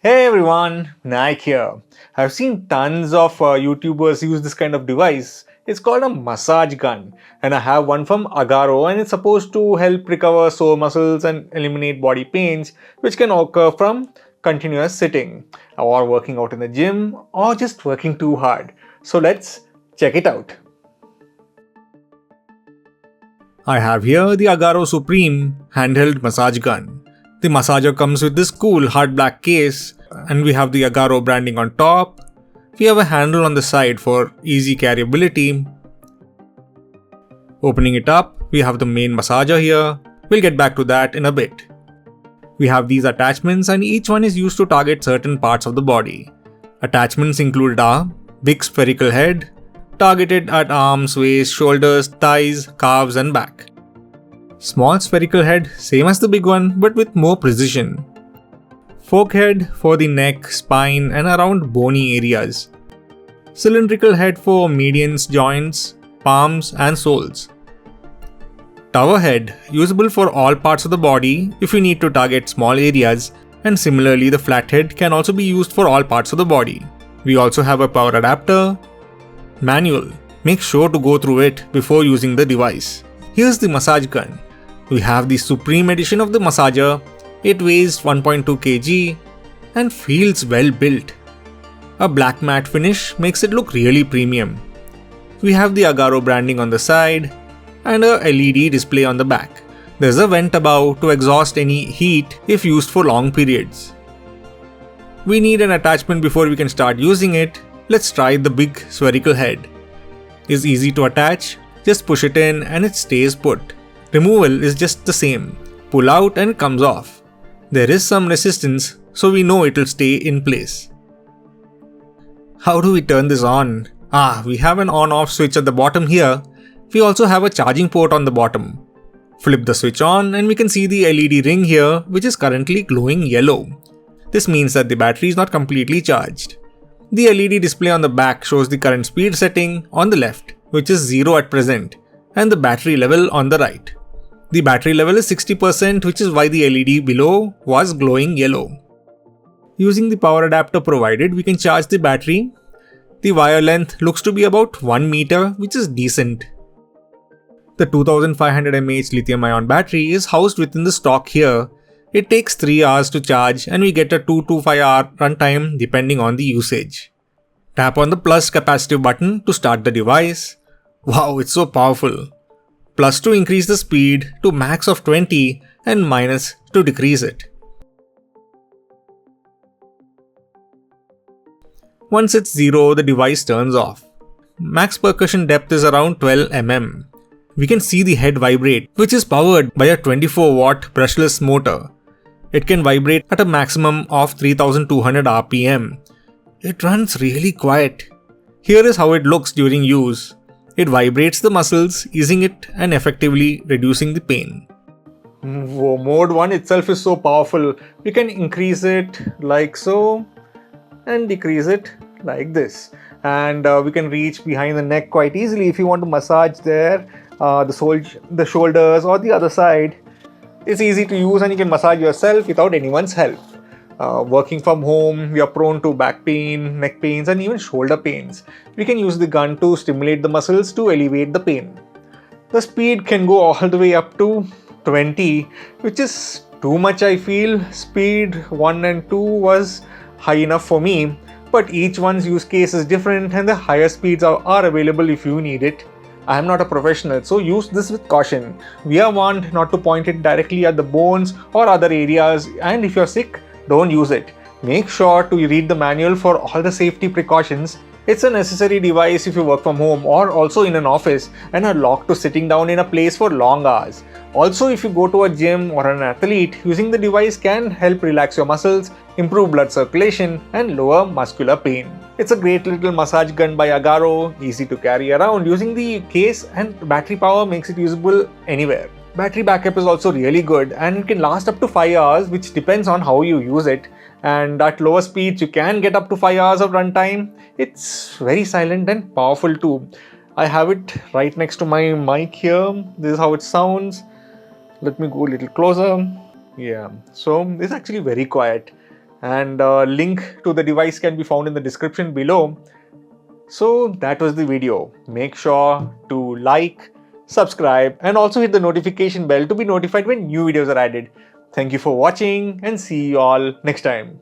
Hey everyone, Nike here. I've seen tons of YouTubers use this kind of device. It's called a massage gun, and I have one from Agaro, and it's supposed to help recover sore muscles and eliminate body pains, which can occur from continuous sitting, or working out in the gym, or just working too hard. So let's check it out. I have here the Agaro Supreme handheld massage gun. The massager comes with this cool hard black case, and we have the Agaro branding on top. We have a handle on the side for easy carryability. Opening it up, we have the main massager here. We'll get back to that in a bit. We have these attachments and each one is used to target certain parts of the body. Attachments include a big spherical head, targeted at arms, waist, shoulders, thighs, calves and back. Small spherical head, same as the big one but with more precision. Fork head for the neck, spine and around bony areas. Cylindrical head for medians, joints, palms and soles. Tower head, usable for all parts of the body if you need to target small areas, and similarly the flat head can also be used for all parts of the body. We also have a power adapter. Manual, make sure to go through it before using the device. Here's the massage gun. We have the Supreme edition of the massager. It weighs 1.2 kg and feels well built. A black matte finish makes it look really premium. We have the Agaro branding on the side and a LED display on the back. There's a vent above to exhaust any heat if used for long periods. We need an attachment before we can start using it. Let's try the big spherical head. It's easy to attach, just push it in and it stays put. Removal is just the same. Pull out and it comes off. There is some resistance, so we know it will stay in place. How do we turn this on? We have an on-off switch at the bottom here. We also have a charging port on the bottom. Flip the switch on and we can see the LED ring here, which is currently glowing yellow. This means that the battery is not completely charged. The LED display on the back shows the current speed setting on the left, which is 0 at present, and the battery level on the right. The battery level is 60%, which is why the LED below was glowing yellow. Using the power adapter provided, we can charge the battery. The wire length looks to be about 1 meter, which is decent. The 2500 mAh lithium-ion battery is housed within the stock here. It takes 3 hours to charge and we get a 2 to 5 hour runtime depending on the usage. Tap on the plus capacitive button to start the device. Wow, it's so powerful. Plus to increase the speed to max of 20 and minus to decrease it. Once it's 0, the device turns off. Max percussion depth is around 12 mm. We can see the head vibrate, which is powered by a 24-watt brushless motor. It can vibrate at a maximum of 3200 RPM. It runs really quiet. Here is how it looks during use. It vibrates the muscles, easing it and effectively reducing the pain. Mode 1 itself is so powerful. We can increase it like so and decrease it like this. And we can reach behind the neck quite easily if you want to massage there, the shoulders or the other side. It's easy to use and you can massage yourself without anyone's help. Working from home, we are prone to back pain, neck pains and even shoulder pains. We can use the gun to stimulate the muscles to alleviate the pain. The speed can go all the way up to 20, which is too much I feel. Speed 1 and 2 was high enough for me, but each one's use case is different and the higher speeds are available if you need it. I am not a professional, so use this with caution. We are warned not to point it directly at the bones or other areas, and if you're sick, don't use it. Make sure to read the manual for all the safety precautions. It's a necessary device if you work from home or also in an office and are locked to sitting down in a place for long hours. Also, if you go to a gym or an athlete, using the device can help relax your muscles, improve blood circulation and lower muscular pain. It's a great little massage gun by Agaro, easy to carry around. Using the case and battery power makes it usable anywhere. Battery backup is also really good and it can last up to 5 hours, which depends on how you use it. And at lower speeds you can get up to 5 hours of runtime. It's very silent and powerful too. I have it right next to my mic here. This is how it sounds. Let me go a little closer. Yeah, so it's actually very quiet. and link to the device can be found in the description below. So that was the video. Make sure to like, subscribe, and also hit the notification bell to be notified when new videos are added. Thank you for watching and see you all next time.